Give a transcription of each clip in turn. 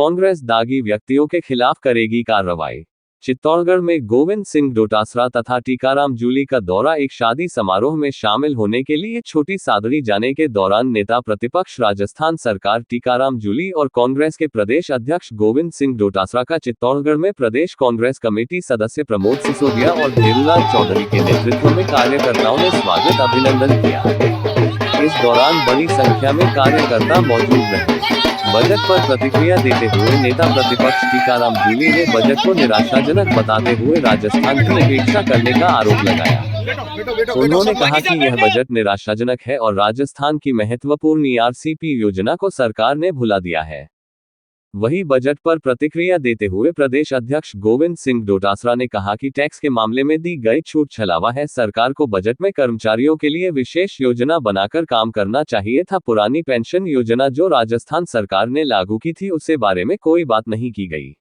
कांग्रेस दागी व्यक्तियों के खिलाफ करेगी कार्रवाई। चित्तौड़गढ़ में गोविंद सिंह डोटासरा तथा टीकाराम जूली का दौरा। एक शादी समारोह में शामिल होने के लिए छोटी सादड़ी जाने के दौरान नेता प्रतिपक्ष राजस्थान सरकार टीकाराम जूली और कांग्रेस के प्रदेश अध्यक्ष गोविंद सिंह डोटासरा का चित्तौड़गढ़ में प्रदेश कांग्रेस कमेटी सदस्य प्रमोद सिसोदिया और धेरूलाल चौधरी के नेतृत्व में कार्यकर्ताओं ने स्वागत अभिनंदन किया। इस दौरान बड़ी संख्या में कार्यकर्ता मौजूद रहे। बजट पर प्रतिक्रिया देते हुए नेता प्रतिपक्ष टीकाराम जूली ने बजट को निराशाजनक बताते हुए राजस्थान की उपेक्षा करने का आरोप लगाया। उन्होंने कहा कि यह बजट निराशाजनक है और राजस्थान की महत्वपूर्ण ईआरसीपी योजना को सरकार ने भुला दिया है। वहीं बजट पर प्रतिक्रिया देते हुए प्रदेश अध्यक्ष गोविंद सिंह डोटासरा ने कहा कि टैक्स के मामले में दी गई छूट छलावा है। सरकार को बजट में कर्मचारियों के लिए विशेष योजना बनाकर काम करना चाहिए था। पुरानी पेंशन योजना जो राजस्थान सरकार ने लागू की थी उसके बारे में कोई बात नहीं की गई।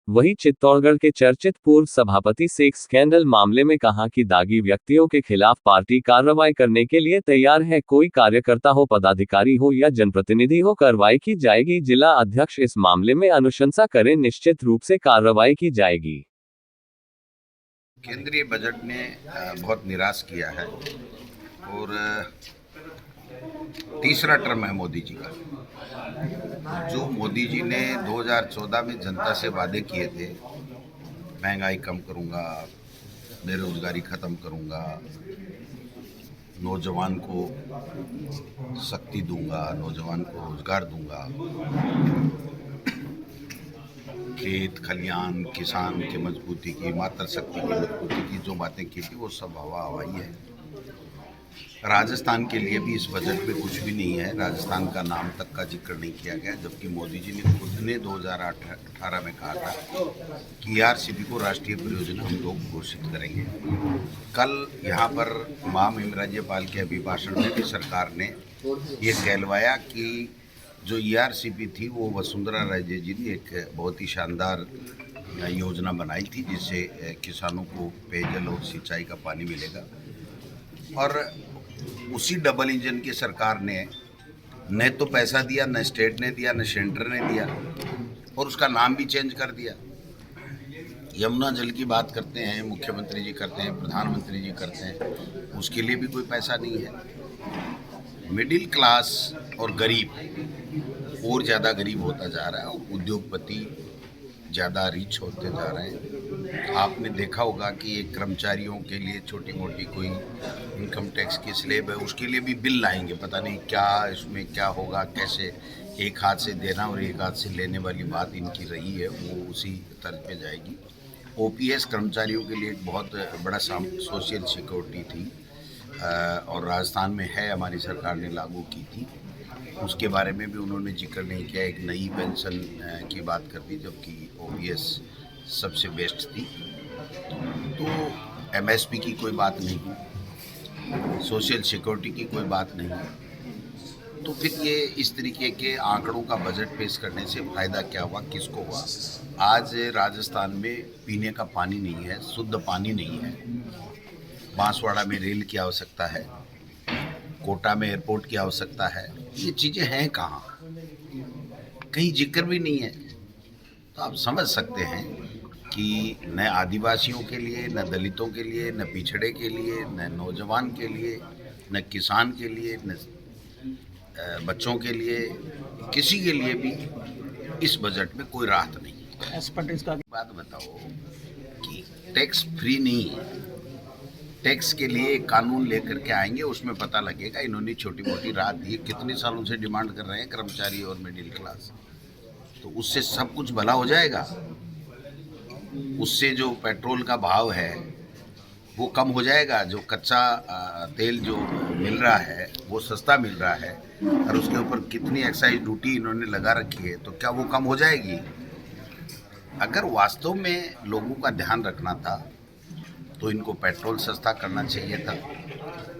वहीं चित्तौड़गढ़ के चर्चित पूर्व सभापति सेक्स स्कैंडल मामले में कहा कि दागी व्यक्तियों के खिलाफ पार्टी कार्रवाई करने के लिए तैयार है। कोई कार्यकर्ता हो, पदाधिकारी हो या जनप्रतिनिधि हो, कार्रवाई की जाएगी। जिला अध्यक्ष इस मामले में अनुशंसा करें, निश्चित रूप से कार्रवाई की जाएगी। केंद्रीय बजट ने बहुत निराश किया है और तीसरा टर्म है मोदी जी का। जो मोदी जी ने 2014 में जनता से वादे किए थे, महंगाई कम करूंगा, बेरोजगारी खत्म करूंगा, नौजवान को शक्ति दूंगा, नौजवान को रोजगार दूंगा, खेत खलियान किसान की मजबूती की, मातृशक्ति की मजबूती की जो बातें की थी वो सब हवा हवाई है। राजस्थान के लिए भी इस बजट में कुछ भी नहीं है। राजस्थान का नाम तक का जिक्र नहीं किया गया, जबकि मोदी जी ने खुद ने 2018 में कहा था कि ईआरसीपी को राष्ट्रीय परियोजना हम लोग घोषित करेंगे। कल यहाँ पर महामहिम राज्यपाल के अभिभाषण में भी सरकार ने ये कहलवाया कि जो ईआरसीपी थी वो वसुंधरा राजे जी ने एक बहुत ही शानदार योजना बनाई थी, जिससे किसानों को पेयजल और सिंचाई का पानी मिलेगा। और उसी डबल इंजन की सरकार ने न तो पैसा दिया, न स्टेट ने दिया, न सेंटर ने दिया, और उसका नाम भी चेंज कर दिया। यमुना जल की बात करते हैं, मुख्यमंत्री जी करते हैं, प्रधानमंत्री जी करते हैं, उसके लिए भी कोई पैसा नहीं है। मिडिल क्लास और गरीब और ज़्यादा गरीब होता जा रहा है, उद्योगपति ज़्यादा रिच होते जा रहे हैं। आपने देखा होगा कि एक कर्मचारियों के लिए छोटी मोटी कोई इनकम टैक्स की स्लेब है, उसके लिए भी बिल लाएंगे, पता नहीं क्या इसमें क्या होगा, कैसे एक हाथ से देना और एक हाथ से लेने वाली बात इनकी रही है, वो उसी तर्ज पे जाएगी। ओपीएस कर्मचारियों के लिए एक बहुत बड़ा सोशल सिक्योरिटी थी और राजस्थान में है, हमारी सरकार ने लागू की थी, उसके बारे में भी उन्होंने जिक्र नहीं किया। एक नई पेंशन की बात कर दी, जबकि ओपीएस सबसे बेस्ट थी। तो एमएसपी की कोई बात नहीं, सोशल सिक्योरिटी की कोई बात नहीं। तो फिर ये इस तरीके के आंकड़ों का बजट पेश करने से फ़ायदा क्या हुआ, किसको हुआ? आज राजस्थान में पीने का पानी नहीं है, शुद्ध पानी नहीं है। बांसवाड़ा में रेल की आवश्यकता है, कोटा में एयरपोर्ट की आवश्यकता है, ये चीज़ें हैं कहाँ? कहीं जिक्र भी नहीं है। तो आप समझ सकते हैं कि न आदिवासियों के लिए, न दलितों के लिए, न पिछड़े के लिए, न नौजवान के लिए, न किसान के लिए, न बच्चों के लिए, किसी के लिए भी इस बजट में कोई राहत नहीं है। बात बताओ कि टैक्स फ्री नहीं है, टैक्स के लिए कानून लेकर के आएंगे, उसमें पता लगेगा इन्होंने छोटी मोटी राहत दी। कितने सालों से डिमांड कर रहे हैं कर्मचारी और मिडिल क्लास, तो उससे सब कुछ भला हो जाएगा। उससे जो पेट्रोल का भाव है वो कम हो जाएगा, जो कच्चा तेल जो मिल रहा है वो सस्ता मिल रहा है, और उसके ऊपर कितनी एक्साइज ड्यूटी इन्होंने लगा रखी है, तो क्या वो कम हो जाएगी? अगर वास्तव में लोगों का ध्यान रखना था तो इनको पेट्रोल सस्ता करना चाहिए था,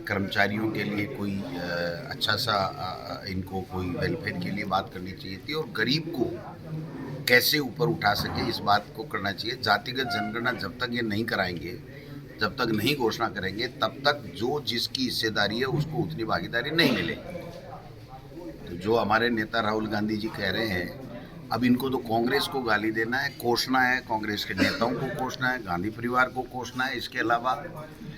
कर्मचारियों के लिए कोई अच्छा सा इनको कोई वेलफेयर के लिए बात करनी चाहिए थी, और गरीब को कैसे ऊपर उठा सके इस बात को करना चाहिए। जातिगत जनगणना जब तक ये नहीं कराएंगे, जब तक नहीं घोषणा करेंगे, तब तक जो जिसकी हिस्सेदारी है उसको उतनी भागीदारी नहीं मिलेगी। तो जो हमारे नेता राहुल गांधी जी कह रहे हैं, अब इनको तो कांग्रेस को गाली देना है, कोसना है, कांग्रेस के नेताओं को कोसना है, गांधी परिवार को कोसना है। इसके अलावा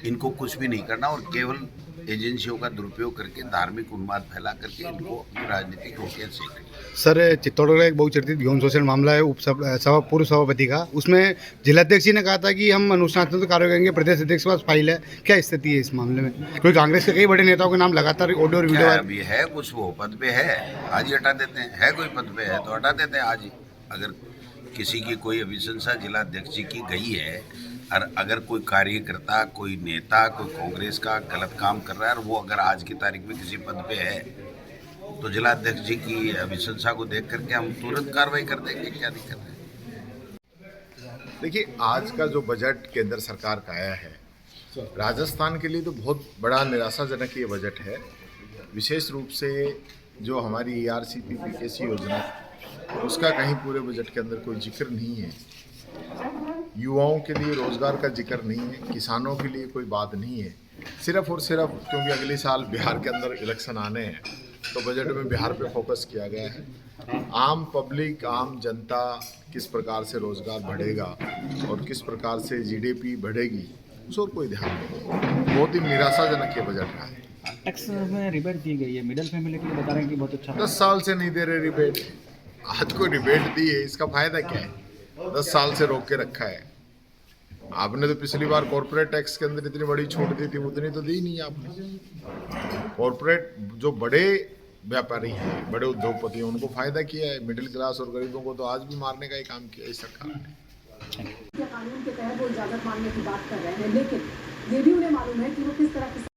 इनको कुछ भी नहीं करना और केवल एजेंसियों का दुरुपयोग करके धार्मिक उन्माद फैला करके इनको अपनी राजनीतिक रोटियां सेकनी। सर, चित्तौड़गढ़ का एक बहुचर्चित यौन शोषण मामला है पूर्व सभापति का। उसमें जिलाध्यक्ष जी ने कहा था कि हम अनुशासनात्मक कार्य करेंगे, प्रदेश अध्यक्ष के पास फाइल है। क्या स्थिति है इस मामले में? क्योंकि कांग्रेस के कई बड़े नेताओं के नाम लगातार ऑडियो और वीडियो अभी है कुछ, वो पद पे है, आज ही हटा देते हैं। है कोई पद पे है तो हटा देते हैं आज ही। अगर किसी की कोई अभिशंसा जिलाध्यक्ष जी की गई है और अगर कोई कार्यकर्ता, कोई नेता, कोई कांग्रेस का गलत काम कर रहा है और वो अगर आज की तारीख में किसी पद पे है तो जिलाध्यक्ष जी की अभिशंसा को देख करके हम तुरंत कार्रवाई कर देंगे। क्या दिक्कत है? देखिए, आज का जो बजट केंद्र सरकार का आया है राजस्थान के लिए तो बहुत बड़ा निराशाजनक ये बजट है। विशेष रूप से जो हमारी ERCP PKC योजना उसका कहीं पूरे बजट के अंदर कोई जिक्र नहीं है। युवाओं के लिए रोजगार का जिक्र नहीं है, किसानों के लिए कोई बात नहीं है। सिर्फ और सिर्फ क्योंकि अगले साल बिहार के अंदर इलेक्शन आने हैं तो बजट में बिहार पे फोकस किया गया है। आम पब्लिक, आम जनता किस प्रकार से रोजगार बढ़ेगा और किस प्रकार से GDP बढ़ेगी उस और कोई ध्यान नहीं। बहुत ही निराशाजनक ये बजट रहा है। टैक्स में रिबेट दी गई है, मिडिल फैमिली के लिए बता रहे हैं कि बहुत अच्छा। 10 साल से नहीं दे रहे रिबेट, आज को रिबेट दी है, इसका फायदा क्या है? 10 साल से रोक के रखा है। आपने तो पिछली बार कॉर्पोरेट टैक्स के अंदर इतनी बड़ी छूट दी थी, उतनी तो दी नहीं आपने। कॉर्पोरेट जो बड़े व्यापारी हैं, बड़े उद्योगपति हैं, उनको फायदा किया है। मिडिल क्लास और गरीबों को तो आज भी मारने का ही काम किया इस सरकार ने। कानून के तहत वो इजाजत मांगने की बात कर रहे हैं, लेकिन ये भी उन्हें मालूम है कि वो किस तरह